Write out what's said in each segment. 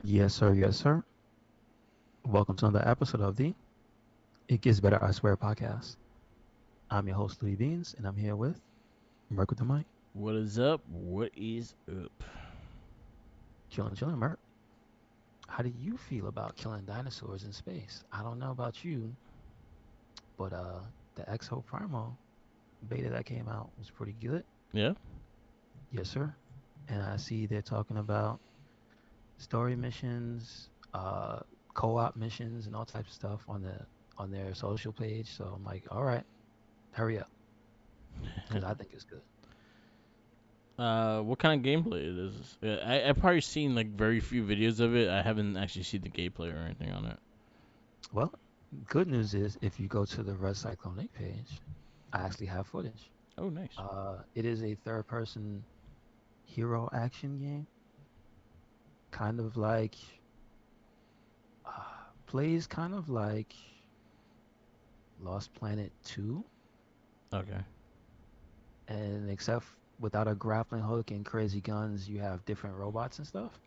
Yes, sir. Yes, sir. Welcome to another episode of the It Gets Better, I Swear podcast. I'm your host, Louis Beans, and I'm here with Merc with the mic. What is up? What is up? Chilling, Merc. How do you feel about killing dinosaurs in space? I don't know about you, but the Exo Primo beta that came out was pretty good. Yeah. Yes, sir. And I see they're talking about story missions, co-op missions, and all types of stuff on their social page. So I'm like, all right, hurry up, because I think it's good. What kind of gameplay it is? I've probably seen like very few videos of it. I haven't actually seen the gameplay or anything on it. Well, good news is if you go to the Red Cyclone page, I actually have footage. Oh, nice. It is a third-person hero action game, kind of like plays kind of like Lost Planet 2, Okay. and except without a grappling hook and crazy guns, you have different robots and stuff,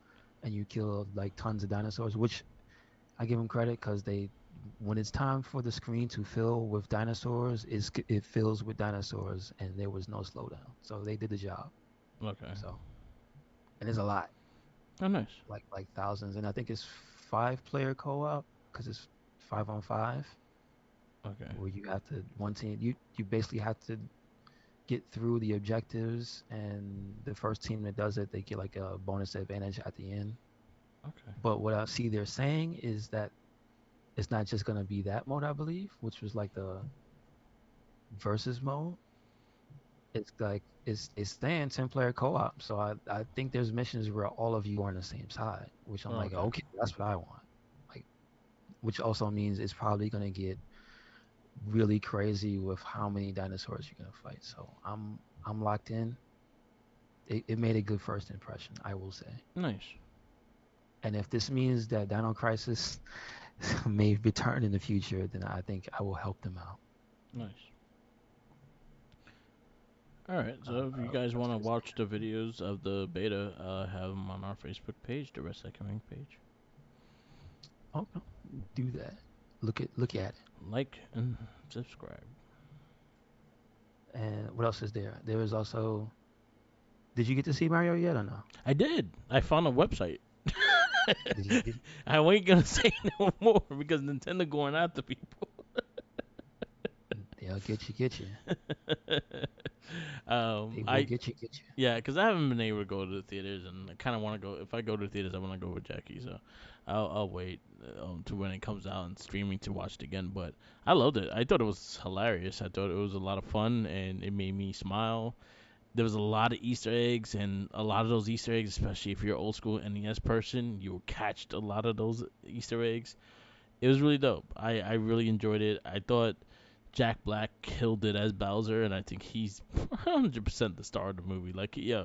and you kill like tons of dinosaurs, which I give them credit because they, when it's time for the screen to fill with dinosaurs, it fills with dinosaurs, and there was no slowdown. So they did the job. Okay. So, and there's a lot, Oh, nice. like thousands, and I think it's five-player co-op because it's 5 on 5, Okay. where you have to one team. You basically have to get through the objectives, and the first team that does it, they get like a bonus advantage at the end. Okay. But what I see they're saying is that it's not just gonna be that mode, I believe, which was like the versus mode. It's like it's staying 10-player co-op. So I think there's missions where all of you are on the same side, which I'm Oh, like, okay. okay, that's what I want. Like, which also means it's probably gonna get really crazy with how many dinosaurs you're gonna fight. So I'm locked in. It made a good first impression, I will say. Nice. And if this means that Dino Crisis may return in the future, then I think I will help them out. Nice. All right. So if you What guys else want to is watch the videos of the beta, have them on our Facebook page, the Rest Coming page. there? Okay, do that. Look at it. Like and subscribe. And what else is there? There is also. Did you get to see Mario yet or no? I did. I found a website. Did you I ain't gonna say no more because Nintendo going after people. they'll get you. They will I get you. yeah, because I haven't been able to go to the theaters, and I kind of want to go. If I go to the theaters, I want to go with Jackie. So I'll wait to when it comes out and streaming to watch it again. But I loved it. I thought it was hilarious. I thought it was a lot of fun, and it made me smile. There was a lot of Easter eggs, and a lot of those Easter eggs, especially if you're an old school NES person, you will catch a lot of those Easter eggs. It was really dope. I really enjoyed it. I thought Jack Black killed it as Bowser, and I think he's 100% the star of the movie. Like, yeah,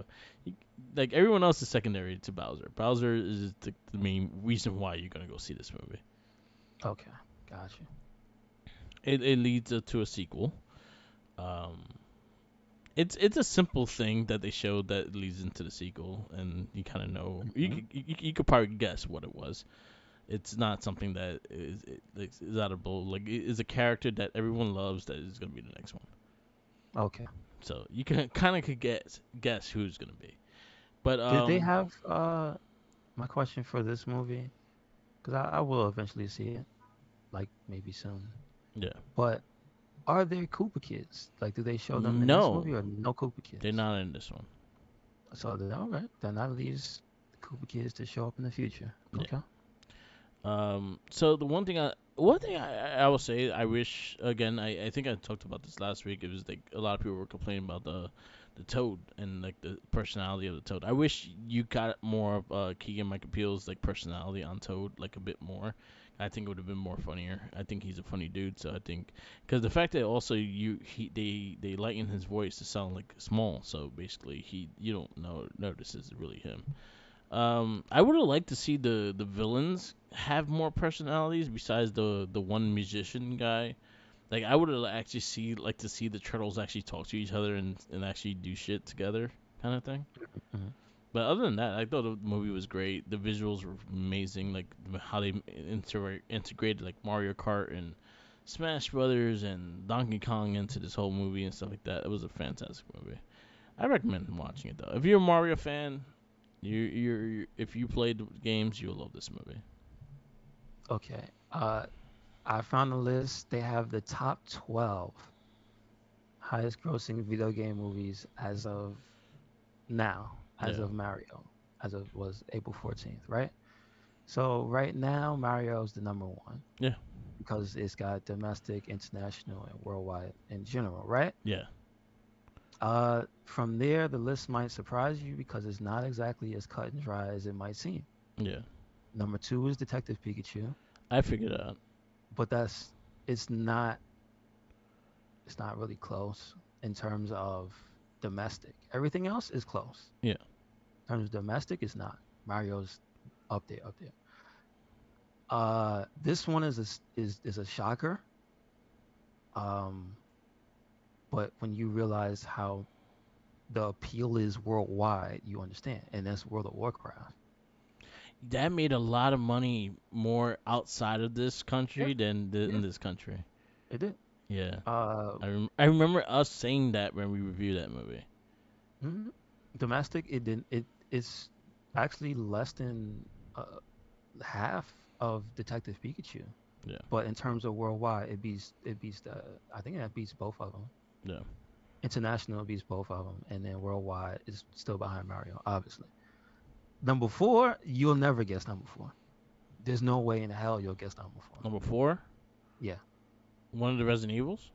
like everyone else is secondary to Bowser. Bowser is the main reason why you're gonna go see this movie. Okay, got you. It leads to a sequel. Um, it's a simple thing that they showed that leads into the sequel, and you kind of know Hmm. you could probably guess what it was. It's not something that is out of blue. Like, it is a character that everyone loves that is gonna be the next one. Okay. So you can kind of could guess who's gonna be. But Did they have my question for this movie? Because I will eventually see it, like maybe soon. yeah, But are there Koopa kids? Like, do they show them in this no, movie or no Koopa they're kids? not in this one. So then, all right, then that leaves the Koopa kids to show up in the future. Yeah. Okay. So the one thing I will say, I wish again. I think I talked about this last week. It was like a lot of people were complaining about the Toad and like the personality of the Toad. I wish you got more of Keegan Michael Peele's like personality on Toad, like a bit more. I think it would have been more funnier. I think he's a funny dude, so I think because the fact that also they lighten his voice to sound like small, so basically he you don't know this is really him. I would have liked to see the villains have more personalities besides the one musician guy. Like, I would have actually like to see the turtles actually talk to each other and actually do shit together, kind of thing. Hmm. But other than that, I thought the movie was great. The visuals were amazing, like how they integrated like Mario Kart and Smash Brothers and Donkey Kong into this whole movie and stuff like that. It was a fantastic movie. I recommend watching it though. If you're a Mario fan, if you played the games, you'll love this movie. Okay. I found a list. They have the top 12 highest grossing video game movies as of now, as Yeah, of Mario, as of was April 14th, right? So right now, Mario is the number one yeah, because it's got domestic, international, and worldwide in general, right? yeah, From there, the list might surprise you because it's not exactly as cut and dry as it might seem. yeah. Number two is Detective Pikachu, I figured it out. but it's not it's not really close in terms of domestic. Everything else is close. Yeah, In terms of domestic, it's not. Mario's up there, up there. This one is a shocker. Um, but when you realize how the appeal is worldwide, you understand, and that's World of Warcraft. that made a lot of money more outside of this Yeah, country than yeah, in this country. it did. Yeah, Uh, I remember us saying that when we reviewed that movie. mhm. Domestic, it didn't. It's actually less than uh, half of Detective Pikachu. Yeah, But in terms of worldwide, it beats the I think it beats both of them. yeah. International beats both of them, and then worldwide is still behind Mario, obviously. Number four, you'll never guess number four. There's no way in hell you'll guess number four. Number four, Yeah. one of the Resident Evils.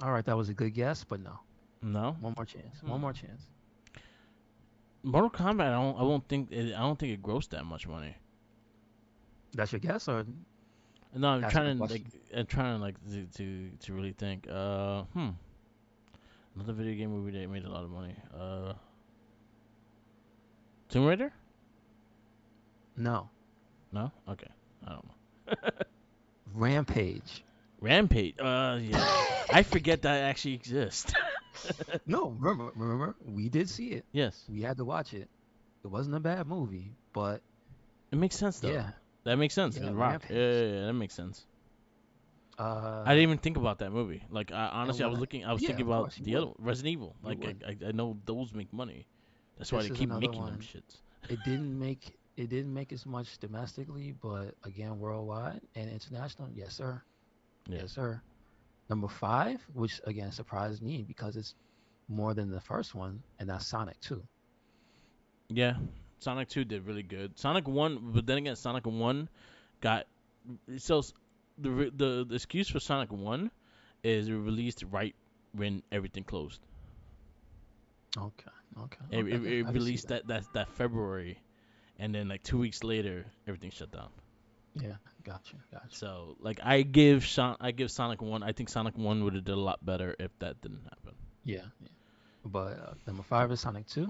All right, that was a good guess, but no. No. One more chance. One Hmm. more chance. Mortal Kombat. I don't. I won't think. I don't think it grossed that much money. That's your guess, or No, I'm asking a trying to like. question? I'm trying to like to really think. Another video game movie that made a lot of money. Tomb Raider. No. No. Okay. I don't know. Rampage. Rampage. Yeah. I forget that actually exists. No, remember, we did see it. Yes. We had to watch it. It wasn't a bad movie, but It makes sense though. yeah, That makes sense. yeah, The Rock. Yeah, Rampage. that makes sense. I Uh, didn't even think about that movie. Like, and honestly, I when was I, looking. I was yeah, thinking of about course you the other would. Resident Evil. You Like, would. I know those make money. That's why This they is keep another making them one. shits. It didn't make as much domestically, but again, worldwide and international, yes, sir. Yeah. Yes, sir. Number five, which again surprised me because it's more than the first one, and that's Sonic 2. Yeah. Sonic 2 did really good. Sonic 1, but then again, Sonic 1 got so the excuse for Sonic 1 is it released right when everything closed. Okay, okay, It, okay. it, it I can see released that. that February, and then like 2 weeks later, everything shut down. Yeah, gotcha, gotcha. So like I give Sonic 1. I think Sonic 1 would have did a lot better if that didn't happen. Yeah, yeah. But number five is Sonic 2.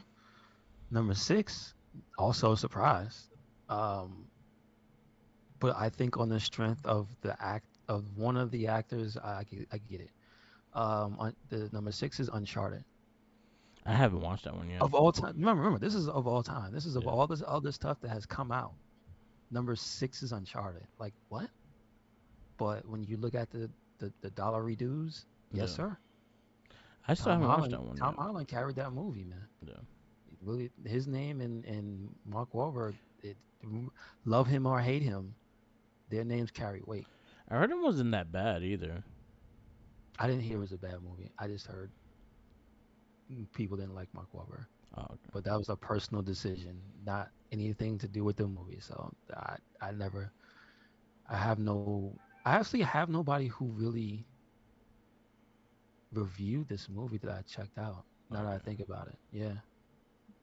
Number six, also a surprise. Um, but I think on the strength of the act of one of the actors, I get it. The number six is Uncharted. I haven't watched that one yet. Of all time, remember, this is of all time. This is of Yeah. all this other stuff that has come out. Number six is Uncharted. Like what? But when you look at the dollar reduce, yes, Yeah. sir. I still Tom haven't watched Holland, that one Tom yet. Holland carried that movie, man. Yeah. Really, his name and Mark Wahlberg, it, love him or hate him, their names carry weight. I heard it wasn't that bad either. I didn't hear it was a bad movie. I just heard people didn't like Mark Wahlberg, Oh, okay. but that was a personal decision, not anything to do with the movie. So I never, I have no, I actually have nobody who really reviewed this movie that I checked out. Now that I Okay. think about it, yeah,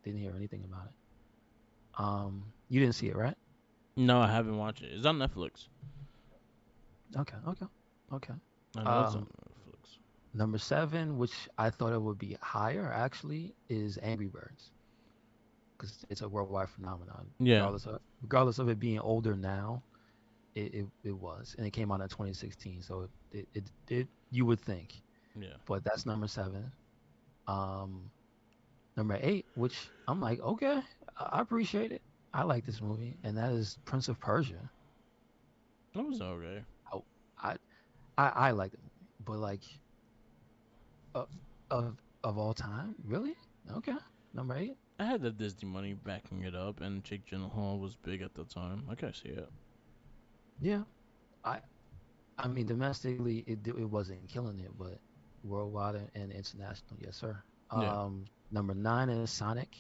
didn't hear anything about it. You didn't see it, right? No, I haven't watched it. It's on Netflix. Okay, okay, okay. I know it's on Um, Netflix. Number seven, which I thought it would be higher actually, is Angry Birds because it's a worldwide phenomenon. Yeah. Regardless of it being older now, it was, and it came out in 2016. So it you would think, Yeah. but that's number seven. Um, Number eight, which I'm like, okay, I appreciate it. I like this movie, and that is Prince of Persia. That was okay. I I I like the movie, but like uh, of all time, really? Okay, number eight. I had the Disney money backing it up, and Jake Gyllenhaal was big at the time. I can see it. Yeah, I I mean domestically it wasn't killing it, but worldwide and international, yes sir. Yeah. Number nine is Sonic,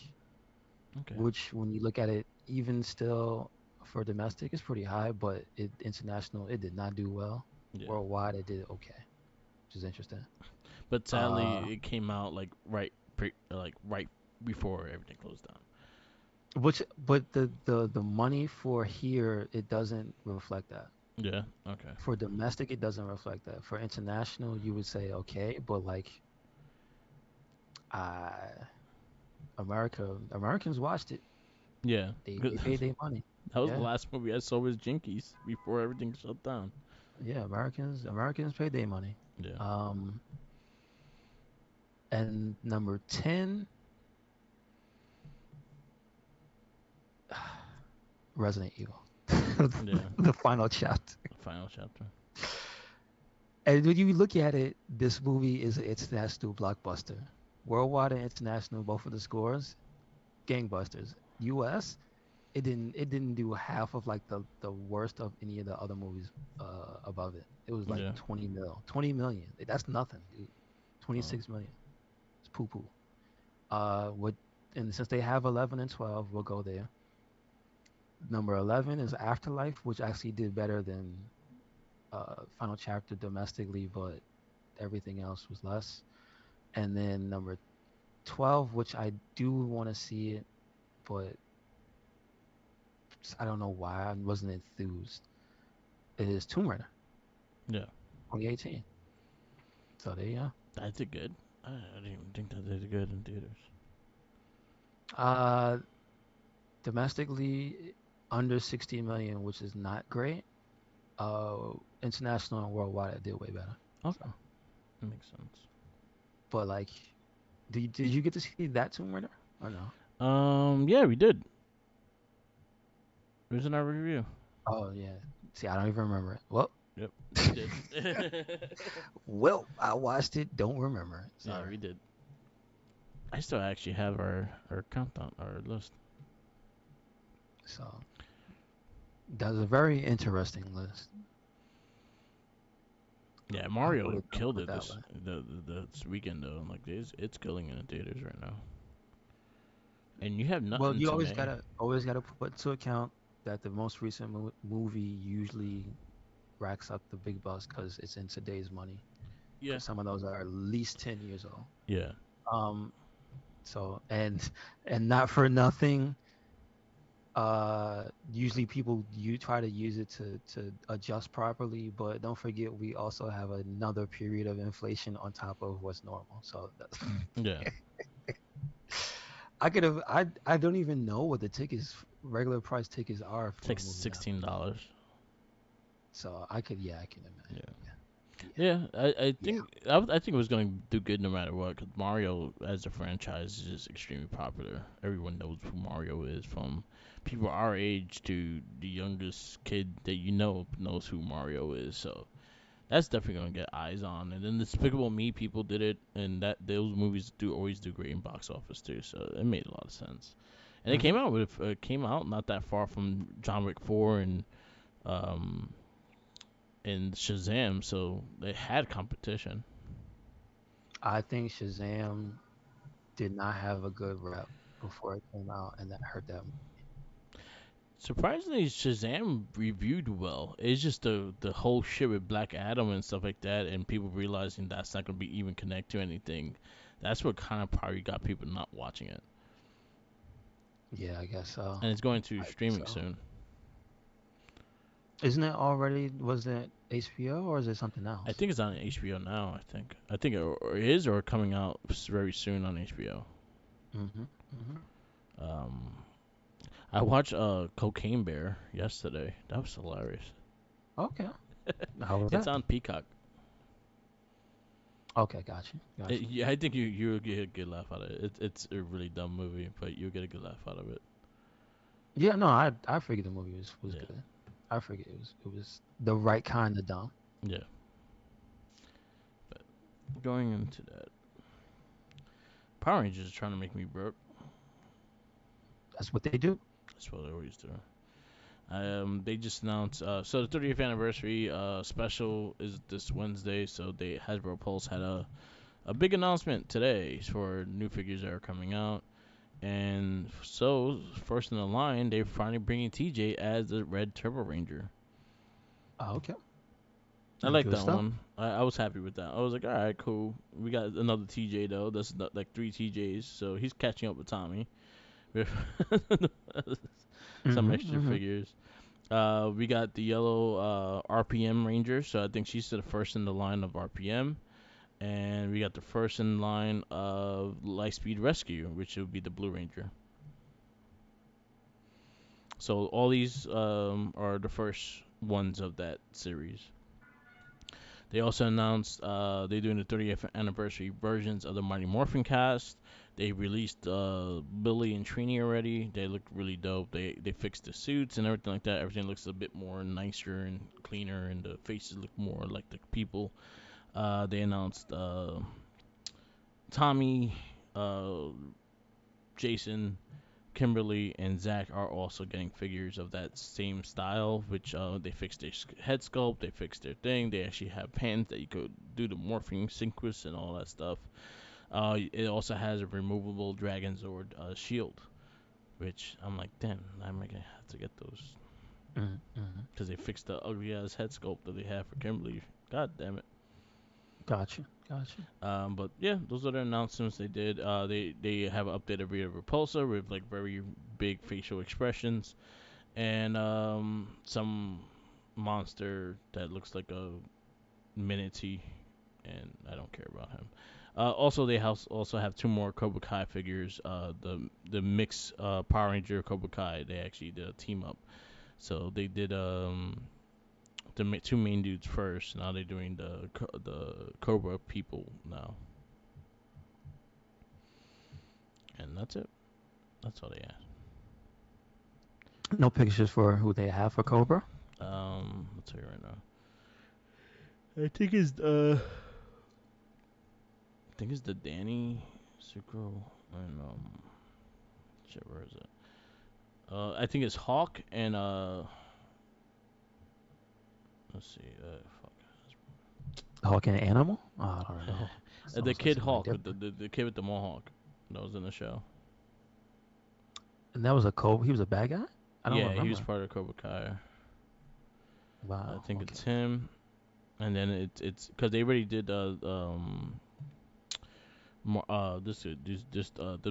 Okay. which when you look at it, even still for domestic, it's pretty high, but it international it did not do well. Yeah. Worldwide, it did okay, which is interesting. But Uh, sadly, it came out like like right before everything closed down. which but the money for here it doesn't reflect that. Yeah. Okay. For domestic, it doesn't reflect that. For international, you would say okay, but like uh Americans watched it. Yeah. They paid their money. That was the Yeah. last movie I saw was Jinkies before everything shut down. Yeah, Americans paid their money. Yeah. Um and number 10, Resident Evil. Yeah. The final chapter. The final chapter. And when you look at it, this movie is an international blockbuster. Worldwide and international, both of the scores, gangbusters. US, it didn't do half of like the worst of any of the other movies above it. It was like Yeah. 20 million. That's nothing, dude. Oh. 26 million. It's poo poo. What and since they have 11 and 12, we'll go there. Number 11 is Afterlife, which actually did better than Final Chapter domestically, but everything else was less. And then number 12, which I do want to see it, but I don't know why I wasn't enthused. It is Tomb Raider, Yeah. 2018. So there you go. I did good. I didn't even think that they did good in theaters. Uh, domestically, under 60 million, which is not great. International and worldwide, it did way better. Okay. So, That makes sense. but like, did you get to see that Tomb Raider or no? Yeah, we did. It was in our review. Oh yeah. See, I don't even remember it. Well, Yep, we did. well, I watched it. Don't remember it. Yeah, Sorry. we did. I still actually have our countdown, our list. So that's a very interesting list. Yeah, I'll put Mario it. I'll killed put it it that way. this weekend though. Like it's killing in the theaters right now. And you have Well, nothing you to May. always gotta put to account that the most recent movie usually racks up the big bucks because it's in today's money. Yeah. Because some of those are at least 10 years old. Yeah. Um. So and not for nothing. Usually people you try to use it to adjust properly, but don't forget we also have another period of inflation on top of what's normal. So that's, Yeah. I could have I don't even know what the tickets regular price tickets are It's for like a movie now. $16. So I could yeah I can Yeah. imagine yeah Yeah, I yeah think I think it was going to do good no matter what. Cause Mario as a franchise is just extremely popular. Everyone knows who Mario is, from people our age to the youngest kid that you know knows who Mario is. So that's definitely going to get eyes on. And then Despicable Me people did it, and that those movies do always do great in box office too. So it made a lot of sense. And it hmm came out not that far from John Wick 4 um and Shazam, so they had competition. I think Shazam did not have a good rep before it came out, and that hurt them. Surprisingly, Shazam reviewed well. It's just the whole shit with Black Adam and stuff like that, and people realizing that's not gonna be even connect to anything. That's what kind of probably got people not watching it. Yeah, I guess so. And it's going to I guess streaming so. soon. Isn't it already? Was it HBO or is it something I else? think it's on HBO now. I think it is or coming out very soon on HBO. Mm-hmm. Mm-hmm. Um, I watched Cocaine Bear yesterday. That was hilarious. Okay. How was It's that? on Peacock. Okay, gotcha, gotcha. Yeah, I think you'll get a good laugh out of it. It's a really dumb movie, but you'll get a good laugh out of it. Yeah, no, I figured the movie was Yeah, good. I figured it was the right kind of dumb. yeah. But going into that, Power Rangers is trying to make me broke. That's what they do. That's what they always do. They just announced so the 30th anniversary special is this Wednesday. So they Hasbro Pulse had a big announcement today for new figures that are coming out. And so, first in the line, they're finally bringing TJ as the Red Turbo Ranger. Oh, okay, I like good that stuff. one. I was happy with that. I was like, all right, cool. We got another TJ though. That's like three TJs, so he's catching up with Tommy with some Mhm, extra mhm. figures. We got the yellow RPM Ranger, so I think she's the first in the line of RPM. And we got the first in line of Lightspeed Rescue, which would be the Blue Ranger. So all these are the first ones of that series. They also announced they're doing the 30th anniversary versions of the Mighty Morphin cast. They released Billy and Trini already. They look really dope. They fixed the suits and everything like that. Everything looks a bit more nicer and cleaner, and the faces look more like the people. They announced Tommy, uh, Jason, Kimberly and Zach are also getting figures of that same style, which they fixed their head sculpt, they fixed their thing. They actually have hands that you could do the morphing synchros and all that stuff. It also has a removable Dragon Zord shield, which I'm like, damn, I'm gonna have to get those Mhm, mhm. because they fixed the ugly ass head sculpt that they have for Kimberly. God damn it. Gotcha, gotcha. But yeah, those are the announcements they did. They have updated Rita Repulsa with like very big facial expressions and some monster that looks like a minity, and I don't care about him. Also, they also have two more Cobra Kai figures. The mix Power Ranger Cobra Kai. They actually did a team up. So they did the two main dudes first. Now they're doing the Cobra people now, and that's it. That's all they No pictures for who they have for Cobra. had. I'll tell you right now. I think it's the Danny Sucro and shit. Where is it? I think it's Hawk and let's see. Fuck. Hawk and Animal. Oh, I don't know. The Sounds like kid somebody Hawk, different. the kid with the mohawk, that was in the show. And that was a Cobra. He was a bad guy. I don't Yeah, he was remember. part of Cobra Kai. I Wow. think Okay. it's him. And then it's because they already did the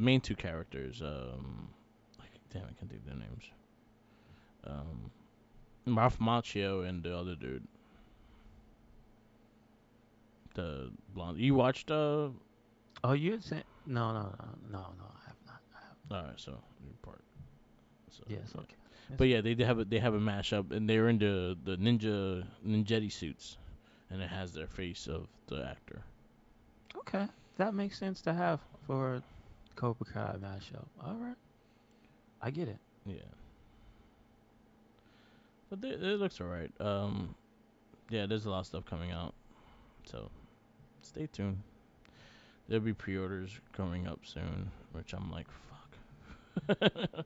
main two characters like, damn, I can't think of their names. um Ralph Macchio and the other dude, the blonde. You watched Oh, you saying no, no, no, no, no. I have not. I have. all right, so your part. So Yes. yeah, Okay. Yes. but yeah, they have a mashup, and they're in the ninjetti suits, and it has their face of the actor. Okay. That makes sense to have for Cobra Kai mashup. All right. I get it. Yeah, but it looks alright. Yeah, there's a lot of stuff coming out, so stay tuned. There'll be pre-orders coming up soon, which I'm like, fuck.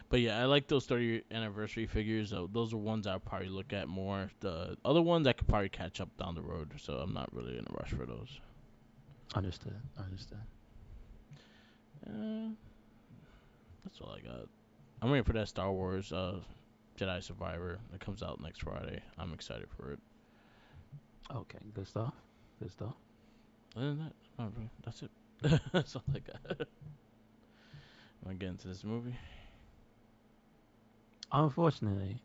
But yeah, I like those 30th anniversary figures. Those are ones I'll probably look at more. The other ones I could probably catch up down the road, so I'm not really in a rush for those. Understood. Understood. Uh, that's all I got. I'm waiting for that Star Wars Jedi Survivor that comes out next Friday. I'm excited for it. Okay. Good stuff. Good stuff. Other than that, that's it. That's all I got. Want to get into this movie? Unfortunately,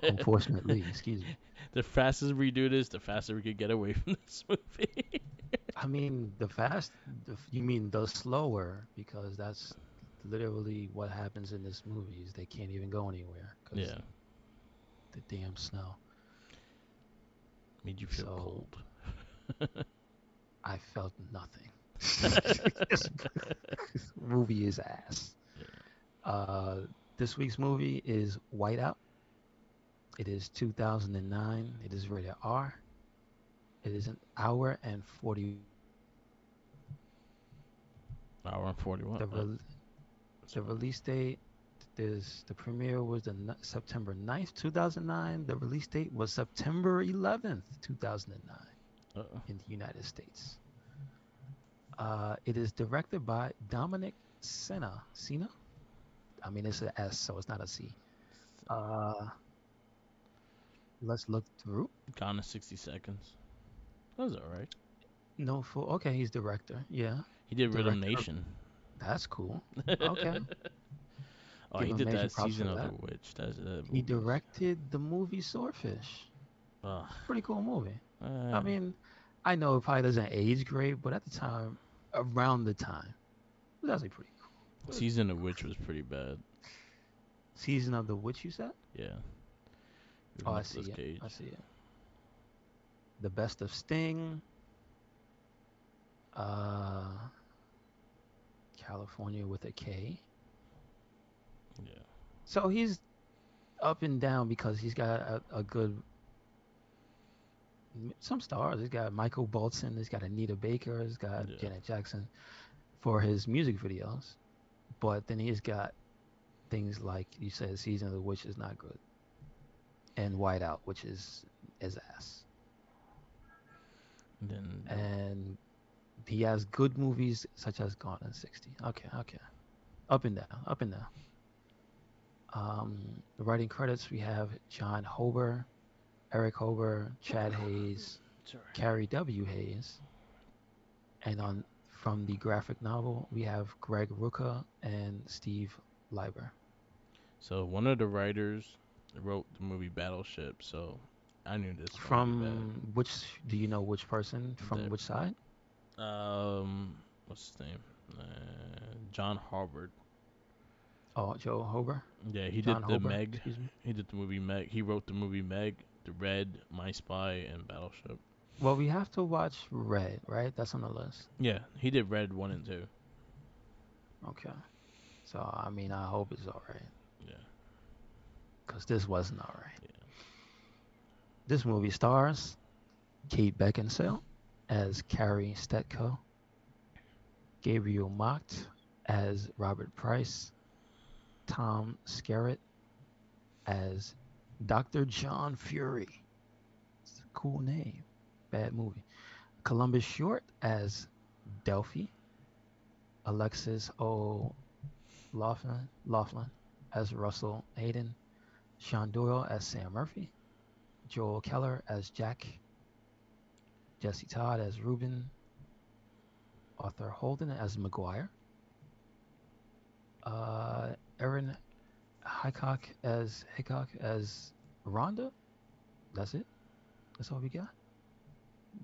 unfortunately, excuse me. The fastest we do this, the faster we could get away from this movie. I mean, you mean the slower, because that's literally what happens in this movie is they can't even go anywhere because Yeah, the damn snow. made you feel So cold. I felt nothing. this movie is ass. Uh, this week's movie is Whiteout. It is 2009. It is rated R. It is an hour and 40. Hour and 41. The re- So, the release date is the premiere was September 9th, 2009. The release date was September 11th, 2009 uh, in the United States. It is directed by Dominic Sena. Sena? I mean, it's an S, so it's not a C. Uh, let's look through. Gone in 60 seconds. That was alright. No full. Okay, he's director. Yeah, He did Rhythm director. Nation. That's cool. Okay, Oh, give he him did major that props for season of The that. Witch. That He movie's. directed the movie Swordfish. Uh, Pretty cool movie. I uh, mean, I know it probably doesn't age great, but at the time, around the time, it was actually pretty cool. season of Witch was pretty bad. Season of the Witch, you said? Yeah, with Oh, I Nicolas see it. I Cage. see it. The Best of Sting. Uh, California with a K. Yeah. So he's up and down because he's got a good some stars. He's got Michael Bolton. He's got Anita Baker. He's got Yeah. Janet Jackson for his music videos. But then he's got things like you said, Season of the Witch is not good, and Whiteout, which is ass. And then And he has good movies such as Gone in 60. Okay, okay. Up and down, up and down. The writing credits we have John Hober, Eric Hober, Chad Hayes, sorry. Carrie W. Hayes, and on from the graphic novel we have Greg Rucka and Steve Leiber. So one of the writers wrote the movie Battleship. So I knew this was gonna be bad. From which do you know which person from The which side? what's his name? John Harvard. Oh, Joe Hober, Yeah, he John did the Hober, Meg. excuse me. He did the movie Meg. He wrote the movie Meg, The Red, My Spy, and Battleship. Well, we have to watch Red, right? That's on the list. Yeah, he did Red 1 and 2. Okay. So I mean, I hope it's all right, Yeah, cause this wasn't all right. yeah. This movie stars Kate Beckinsale as Carrie Stetko, Gabriel Macht as Robert Price, Tom Skerritt as Dr. John Fury. It's a cool name. Bad movie. Columbus Short as Delphi, Alexis O'Loughlin as Russell Hayden, Sean Doyle as Sam Murphy, Joel Keller as Jack, Jesse Todd as Ruben, Arthur Holden as McGuire, Erin Hickok as Rhonda. That's it. That's all we got.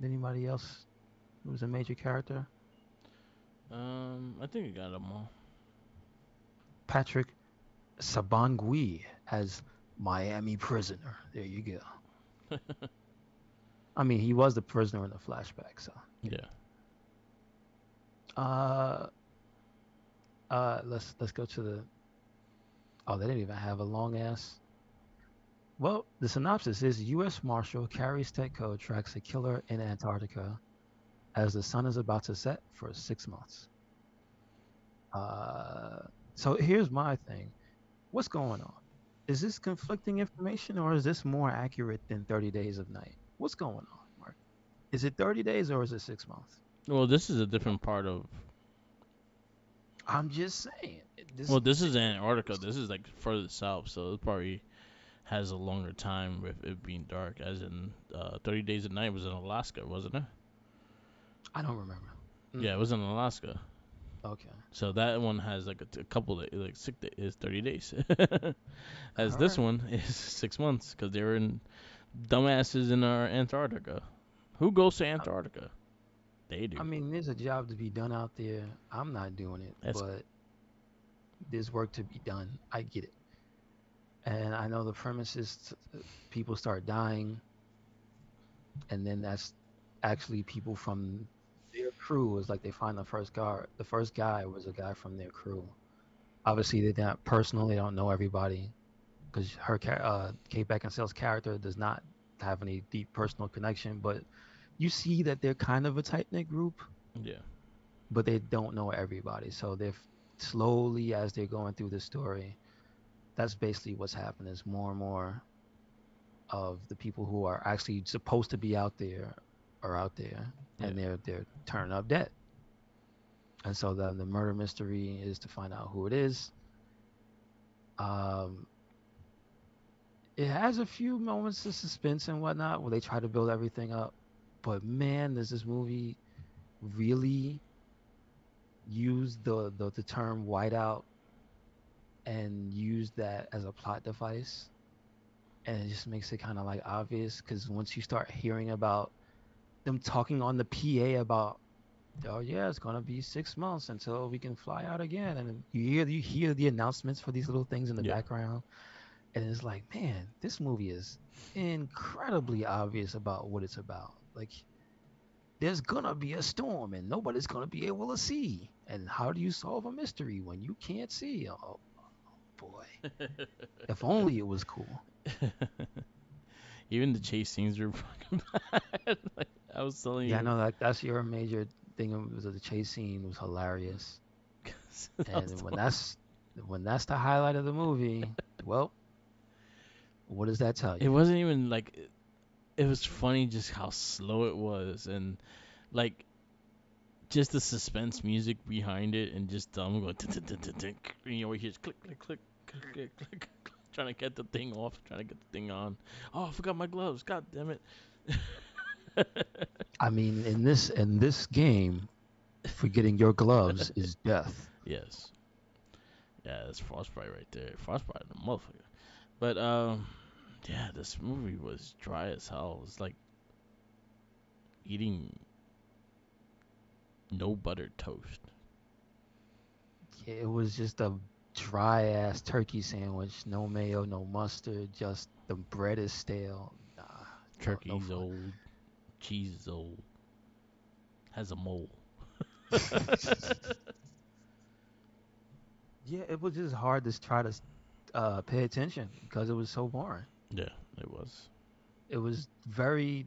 Anybody else who's a major character? I think you got them all. Patrick Sabangui as Miami prisoner. There you go. I mean, he was the prisoner in the flashback, so. Yeah. Uh, let's go to the. Oh, they didn't even have a long ass. Well, the synopsis is U.S. Marshal Carrie Stetko tracks a killer in Antarctica as the sun is about to set for 6 months. Uh, so here's my thing. What's going on? Is this conflicting information or is this more accurate than 30 Days of Night? What's going on, Mark? Is it 30 days or is it 6 months? Well, this is a different part of. I'm just saying. Well, this is Antarctica. This is like further south, so it probably has a longer time with it being dark. As in, 30 Days of Night was in Alaska, wasn't it? I don't remember. Yeah, it was in Alaska. Okay. So that one has like a couple of like 6 days, is 30 days. As All this right. one is 6 months because they were in dumbasses in our Antarctica. Who goes to I, Antarctica? They do. I mean, there's a job to be done out there. I'm not doing it, That's but there's work to be done. I get it. And I know the premise is people start dying, and then that's actually people from crew was like they find the first guy. The first guy was a guy from their crew. Obviously, they're not personal. They don't know everybody because Kate Beckinsale's character does not have any deep personal connection. But you see that they're kind of a tight knit group, Yeah. but they don't know everybody. So they're slowly as they're going through the story. That's basically what's happening. Is more and more of the people who are actually supposed to be out there are out there, Yeah. and they're turning up dead. And so the murder mystery is to find out who it is. Um, it has a few moments of suspense and whatnot where they try to build everything up, but man, does this movie really use the term whiteout and use that as a plot device, and it just makes it kind of like obvious because once you start hearing about them talking on the PA about, oh yeah, it's gonna be 6 months until we can fly out again, and you hear the announcements for these little things in the Yeah. background, and it's like, man, this movie is incredibly obvious about what it's about. Like, there's gonna be a storm, and nobody's gonna be able to see. And how do you solve a mystery when you can't see? Oh boy, if only it was cool. Even the chase scenes were fucking bad. Like, I was telling Yeah, I you. know that that's your major thing. Was that the chase scene was hilarious, I was and when telling that's the highlight of the movie, well, what does that tell it you? wasn't even like it was funny just how slow it was, and like just the suspense music behind it, and just them going and you always hear click click click click click click, click, trying to get the thing off, trying to get the thing on. Oh, I forgot my gloves. God damn it. I mean, in this game, forgetting your gloves is death. Yes. Yeah, that's Frostbite right there. Frostbite, the motherfucker. But yeah, this movie was dry as hell. It's like eating no buttered toast. Yeah, it was just a dry ass turkey sandwich, no mayo, no mustard, just the bread is stale. Nah, no Turkey's fun. old, cheese is old, has a mole. Yeah, it was just hard to try to pay attention because it was so boring. Yeah, it was. It was very,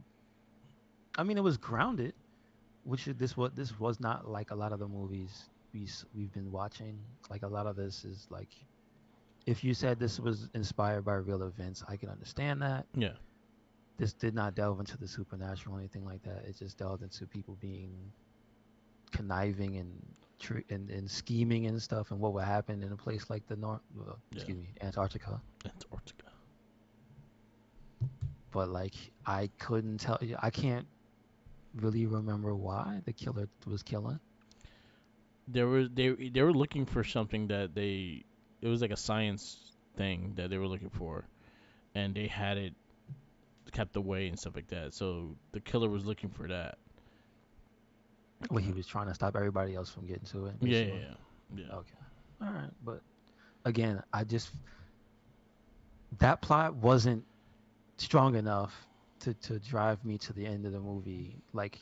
I mean, it was grounded, which this was not like a lot of the movies we've been watching. Like a lot of this is like, if you said this was inspired by real events, I can understand that. Yeah, This did not delve into the supernatural or anything like that. It just delved into people being conniving and scheming and stuff, and what would happen in a place like the yeah. Antarctica. Antarctica. But like, I couldn't tell you. I can't really remember why the killer was killing. They were looking for something that they. It was like a science thing that they were looking for, and they had it kept away and stuff like that. So the killer was looking for that. Well, he was trying to stop everybody else from getting to it, Yeah, yeah, basically. yeah. Yeah. Okay, all right. But again, I just that plot wasn't strong enough to drive me to the end of the movie, like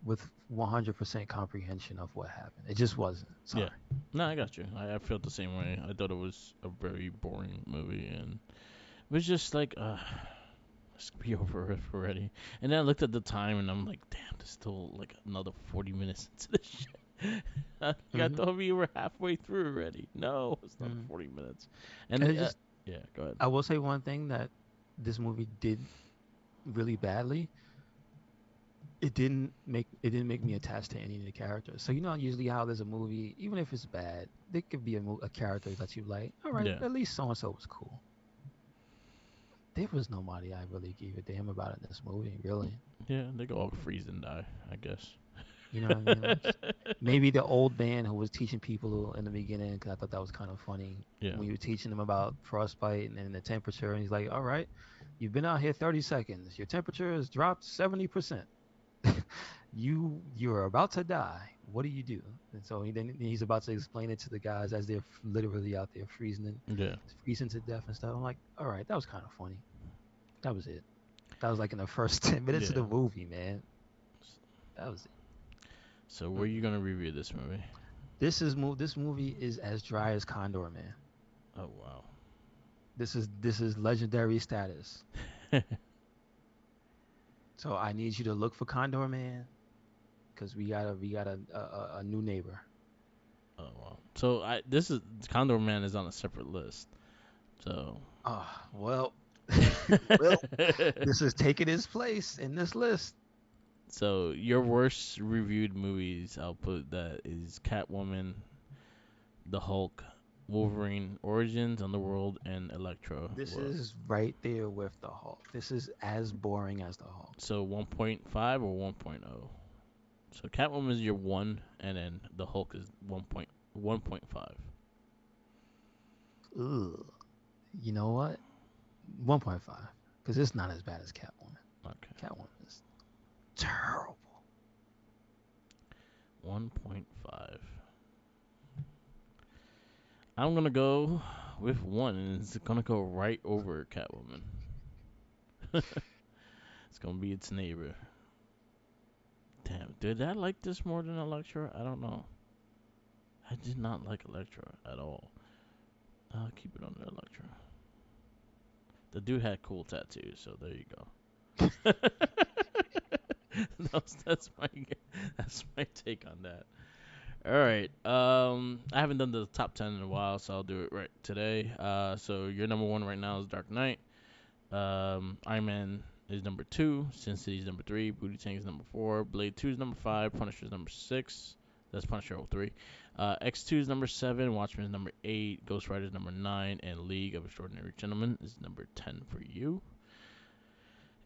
with 100% comprehension of what happened. It just wasn't. Yeah. Sorry. No, I got you. I felt the same way. I thought it was a very boring movie, and it was just like, let's be over it already. And then I looked at the time, and I'm like, damn, there's still like another 40 minutes into this shit. I Hmm. thought we were halfway through already. No, it's not Hmm. 40 minutes. And And it just, yeah, go ahead. I will say one thing that this movie did really badly. It didn't make me attached to any of the characters. So usually how there's a movie, even if it's bad, there could be a character that you like. All right, Yeah, at least so and so was cool. There was nobody I really gave a damn about in this movie, really. yeah, they go all freeze and die, I guess. You know what I mean? Like maybe the old man who was teaching people in the beginning, because I thought that was kind of funny Yeah, when you were teaching them about frostbite and the temperature, and he's like, "All right, you've been out here 30 seconds. Your temperature has dropped 70%. You're about to die. What do you do?" And so he's about to explain it to the guys as they're literally out there yeah, freezing to death and stuff. I'm like, all right, that was kind of funny. That was it. That was like in the first 10 minutes of yeah. the movie, man. That was it. So where are you Mm-mm. gonna review this movie? This movie is as dry as Condor Man. Oh wow. This is legendary status. So I need you to look for Condor Man because we got a new neighbor. Oh wow. So I this is Condor Man is on a separate list. So Oh well, well, this is taking its place in this list. so your worst reviewed movies, I'll put that is Catwoman, The Hulk, Wolverine Origins, Underworld, and Electro. This Well, is right there with the Hulk. This is as boring as the Hulk. so 1.5 or 1.0. So Catwoman is your one, and then the Hulk is 1.5. Ugh. You know what? 1.5 because it's not as bad as Catwoman. Okay, Catwoman is terrible. 1.5. I'm gonna go with one, and it's gonna go right over Catwoman. It's gonna be its neighbor. Damn, did I like this more than Electra? I don't know. I did not like Electra at all. I'll keep it on the Electra. The dude had cool tattoos, so there you go. That's my take on that. All right. I haven't done the top 10 in a while, so I'll do it right today. So your number one right now is Dark Knight. Iron Man is number two. Sin City is number three. Booty Tank is number four. Blade 2 is number five. Punisher is number six. That's Punisher 03. X2 is number seven. Watchmen is number eight. Ghost Rider is number nine. And League of Extraordinary Gentlemen is number 10 for you.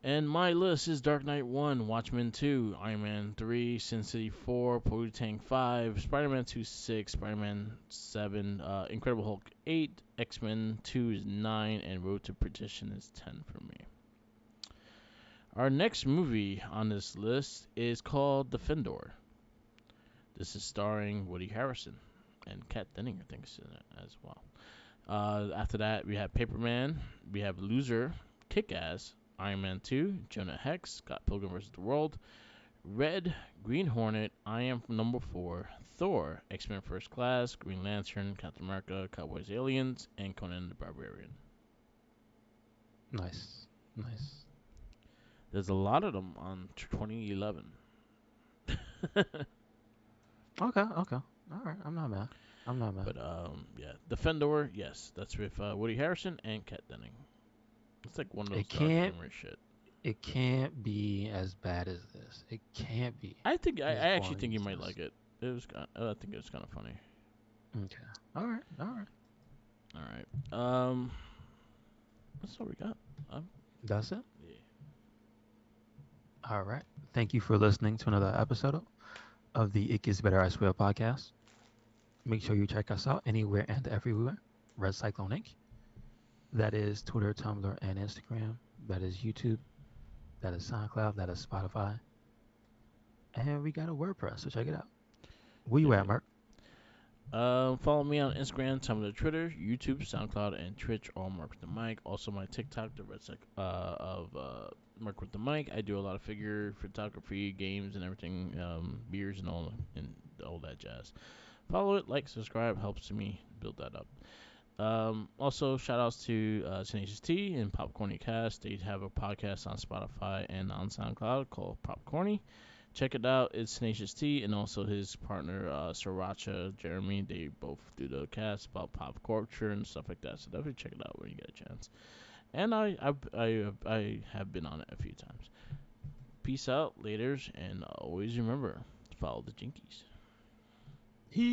And my list is Dark Knight 1, Watchmen 2, Iron Man 3, Sin City 4, Pootie Tang 5, Spider Man 2 6, Spider Man 7, Incredible Hulk 8, X Men 2 is 9, and Road to Perdition is 10 for me. Our next movie on this list is called Defendor. This is starring Woody Harrelson, and Kat Denninger thinks in it as well. After that, we have Paperman, we have Loser, Kick Ass, Iron Man 2, Jonah Hex, Scott Pilgrim vs. the World, Red, Green Hornet, I Am number 4, Thor, X Men First Class, Green Lantern, Captain America, Cowboys Aliens, and Conan the Barbarian. Nice, nice. There's a lot of them on 2011. Okay, okay. All right, I'm not mad. I'm not mad. But yeah, Defendor, yes, that's with Woody Harrelson and Kat Denning. It's like one of those It dark can't. humor shit. It can't be as bad as this. It can't be I as actually boring think you as might this. like it. It was I think it was kind of funny. Okay. All right. All right. All right. That's all we got. Um, That's it. yeah. All right. Thank you for listening to another episode of the It Gets Better I Swear podcast. Make sure you check us out anywhere and everywhere. Red Cyclone Inc. That is Twitter, Tumblr, and Instagram. That is YouTube. That is SoundCloud. That is Spotify. And we got a WordPress, so check it out. Where you Yep, at, yep. Mark? Follow me on Instagram, Tumblr, Twitter, YouTube, SoundCloud, and Twitch. All Mark with the Mic. Also my TikTok, the Red of Mark with the Mic. I do a lot of figure photography, games, and everything, beers and all that jazz. Follow it, like, subscribe, helps me build that up. Also, shout outs to Tenacious T and Popcorny Cast. They have a podcast on Spotify and on SoundCloud called Popcorny. Check it out. It's Tenacious T and also his partner, Sriracha Jeremy. They both do the cast about pop culture and stuff like that. So definitely check it out when you get a chance. And I have been on it a few times. Peace out, laters, and always remember, follow the Jinkies.